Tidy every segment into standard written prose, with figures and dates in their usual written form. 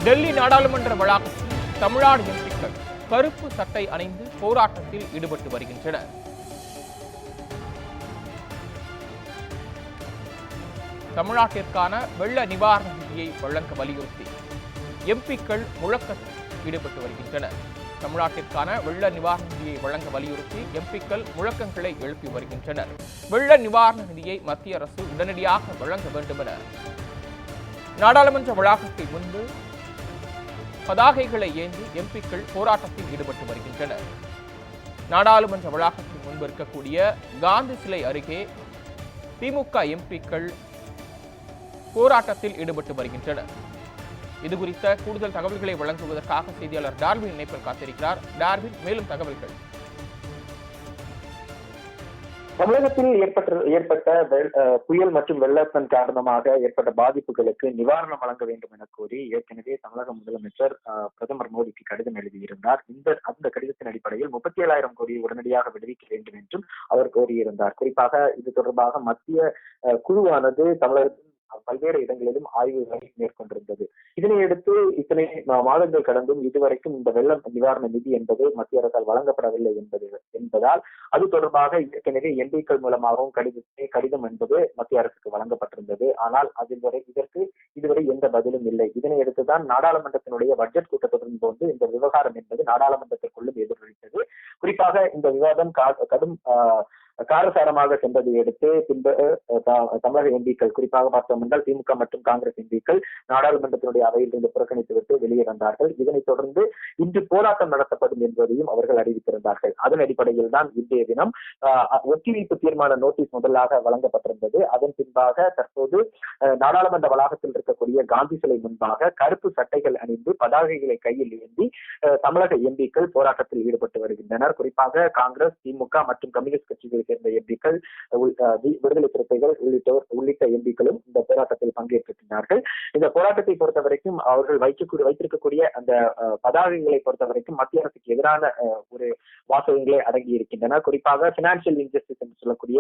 டெல்லி நாடாளுமன்ற வளாகத்தில் தமிழ்நாடு எம்பிக்கள் கருப்பு சட்டை அணிந்து போராட்டத்தில் ஈடுபட்டு வருகின்றனர். தமிழ்நாட்டிற்கான வெள்ள நிவாரண நிதியை வழங்க வலியுறுத்தி எம்பிக்கள் முழக்கத்தில் ஈடுபட்டு வருகின்றனர். தமிழ்நாட்டிற்கான வெள்ள நிவாரண நிதியை வழங்க வலியுறுத்தி எம்பிக்கள் முழக்கங்களை எழுப்பி வருகின்றனர். வெள்ள நிவாரண நிதியை மத்திய அரசு உடனடியாக வழங்க வேண்டும் என நாடாளுமன்ற வளாகத்தில் முன்பு பதாகைகளை ஏந்தி எம்பிக்கள் போராட்டத்தில் ஈடுபட்டு வருகின்றனர். நாடாளுமன்ற வளாகத்தில் முன்பு இருக்கக்கூடிய காந்தி சிலை அருகே திமுக எம்பிக்கள் போராட்டத்தில் ஈடுபட்டு வருகின்றனர். இது குறித்த கூடுதல் தகவல்களை வழங்குவதற்காக செய்தியாளர் டார்வின் இணைப்பில் காத்திருக்கிறார். டார்வின், மேலும் தகவல்கள். தமிழகத்தில் ஏற்பட்ட புயல் மற்றும் வெள்ளத்தின் காரணமாக ஏற்பட்ட பாதிப்புகளுக்கு நிவாரணம் வழங்க வேண்டும் என கோரி ஏற்கனவே தமிழக முதலமைச்சர் பிரதமர் மோடிக்கு கடிதம் எழுதியிருந்தார். அந்த கடிதத்தின் அடிப்படையில் 37,000 கோடியை உடனடியாக விடுவிக்க வேண்டும் என்றும் அவர் கோரியிருந்தார். குறிப்பாக இது தொடர்பாக மத்திய குழுவானது தமிழகத்தின் பல்வேறு இடங்களிலும் ஆய்வுகளை மேற்கொண்டிருந்தது. இதனையடுத்து இத்தனை மாதங்கள் கடந்தும் இதுவரைக்கும் இந்த வெள்ள நிவாரண நிதி என்பது மத்திய அரசால் வழங்கப்படவில்லை என்பதால் அது தொடர்பாக ஏற்கனவே எம்பிக்கள் மூலமாகவும் கடிதம் என்பது மத்திய அரசுக்கு வழங்கப்பட்டிருந்தது. ஆனால் இதற்கு இதுவரை எந்த பதிலும் இல்லை. இதனையடுத்துதான் நாடாளுமன்றத்தினுடைய பட்ஜெட் கூட்டத்தொடரின் போது இந்த விவகாரம் என்பது நாடாளுமன்றத்திற்குள்ளும் எதிரொலித்தது. குறிப்பாக இந்த விவாதம் கடும் காரசாரமாக சென்றதை அடுத்து பின்பு தமிழக எம்பிக்கள், குறிப்பாக பார்த்தோம் என்றால் திமுக மற்றும் காங்கிரஸ் எம்பிக்கள் நாடாளுமன்றத்தினுடைய அவையில் இருந்து புறக்கணித்துவிட்டு வெளியே வந்தார்கள். இதனைத் தொடர்ந்து இன்று போராட்டம் நடத்தப்படும் என்பதையும் அவர்கள் அறிவித்திருந்தார்கள். அதன் அடிப்படையில் தான் இன்றைய தினம் ஒத்திவைப்பு தீர்மான நோட்டீஸ் முதலாக வழங்கப்பட்டிருந்தது. அதன் பின்பாக தற்போது நாடாளுமன்ற வளாகத்தில் இருக்கக்கூடிய காந்தி சிலை முன்பாக கருப்பு சட்டைகள் அணிந்து பதாகைகளை கையில் ஏந்தி தமிழக எம்பிக்கள் போராட்டத்தில் ஈடுபட்டு வருகின்றனர். குறிப்பாக காங்கிரஸ், திமுக மற்றும் கம்யூனிஸ்ட் கட்சிகளை சேர்ந்த எம்பிக்கள், விடுதலை சிறுத்தைகள் உள்ளிட்ட எம்பிக்களும் இந்த போராட்டத்தில் பங்கேற்றிருக்கிறார்கள். இந்த போராட்டத்தை பொறுத்த வரைக்கும் அவர்கள் வைத்திருக்கக்கூடிய அந்த பதாகைகளை பொறுத்த வரைக்கும் மத்திய அரசுக்கு எதிரான ஒரு வாசகங்களே அடங்கி இருக்கின்றன. குறிப்பாக பினான்சியல் இன்ஜஸ்டிஸ் என்று சொல்லக்கூடிய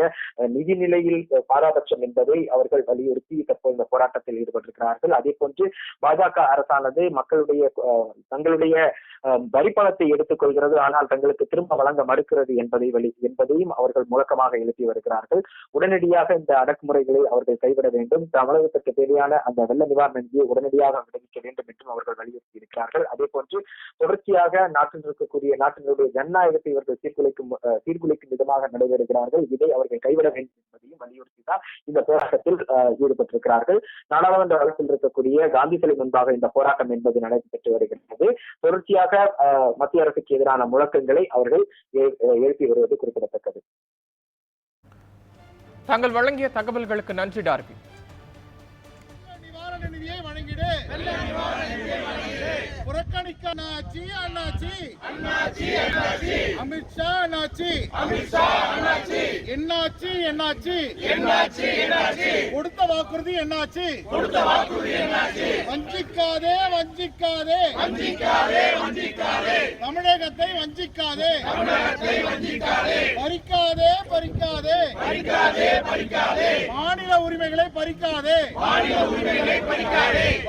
நிதிநிலையில் பாராபட்சம் என்பதை அவர்கள் வலியுறுத்தி தற்போது இந்த போராட்டத்தில் ஈடுபட்டிருக்கிறார்கள். அதே போன்று பாஜக அரசானது தங்களுடைய வரிப்பணத்தை எடுத்துக் கொள்கிறது, ஆனால் தங்களுக்கு திரும்ப வழங்க மறுக்கிறது என்பதையும் அவர்கள் முழக்கமாக எழுப்பி வருகிறார்கள். உடனடியாக இந்த அடக்குமுறைகளை அவர்கள் கைவிட வேண்டும், தமிழகத்திற்கு தேவையான அந்த வெள்ள நிவாரண நிதியை உடனடியாக விடுவிக்க வேண்டும் என்றும் அவர்கள் வலியுறுத்தி இருக்கிறார்கள். அதே போன்று தொடர்ச்சியாக நாட்டினுடைய ஜனநாயகத்தை இவர்கள் சீர்குலைக்கும் விதமாக நடைபெறுகிறார்கள். இதை அவர்கள் கைவிட வேண்டும் என்பதையும் வலியுறுத்தி தான் இந்த போராட்டத்தில் ஈடுபட்டிருக்கிறார்கள். நாடாளுமன்ற வளாகத்தில் இருக்கக்கூடிய காந்தி சிலை முன்பாக இந்த போராட்டம் என்பது நடைபெற்று வருகிறது. தொடர்ச்சியாக மத்திய அரசுக்கு எதிரான முழக்கங்களை அவர்கள் எழுப்பி வருவது குறிப்பிடத்தக்கது. தாங்கள் வழங்கிய தகவல்களுக்கு நன்றி டார்வி. நிவாரண நிதியை வழங்கிடு, புறக்கணிக்க அண்ணாச்சி அமித்ஷா அண்ணாச்சி என்னாச்சு கொடுத்த வாக்குறுதி என்னாச்சு? வஞ்சிக்காதே தமிழகத்தை வஞ்சிக்காதே, பறிக்காதே மாநில உரிமைகளை பறிக்காதே,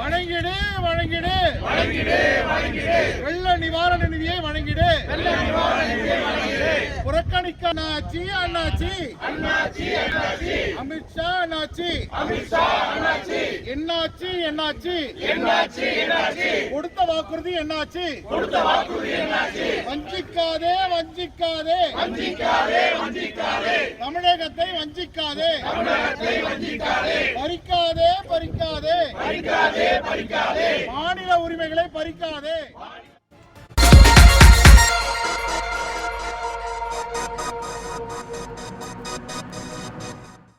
வழங்கிடு வெள்ள நிவாரண நிதியை வழங்கிடு, புறக்கணிக்க அண்ணாச்சி அமித்ஷா என்னாச்சு கொடுத்த வாக்குறுதி என்னாச்சு? வஞ்சிக்காதே தமிழகத்தை வஞ்சிக்காதே, பறிக்காதே மாநில உரிமைகளை பறிக்காதே.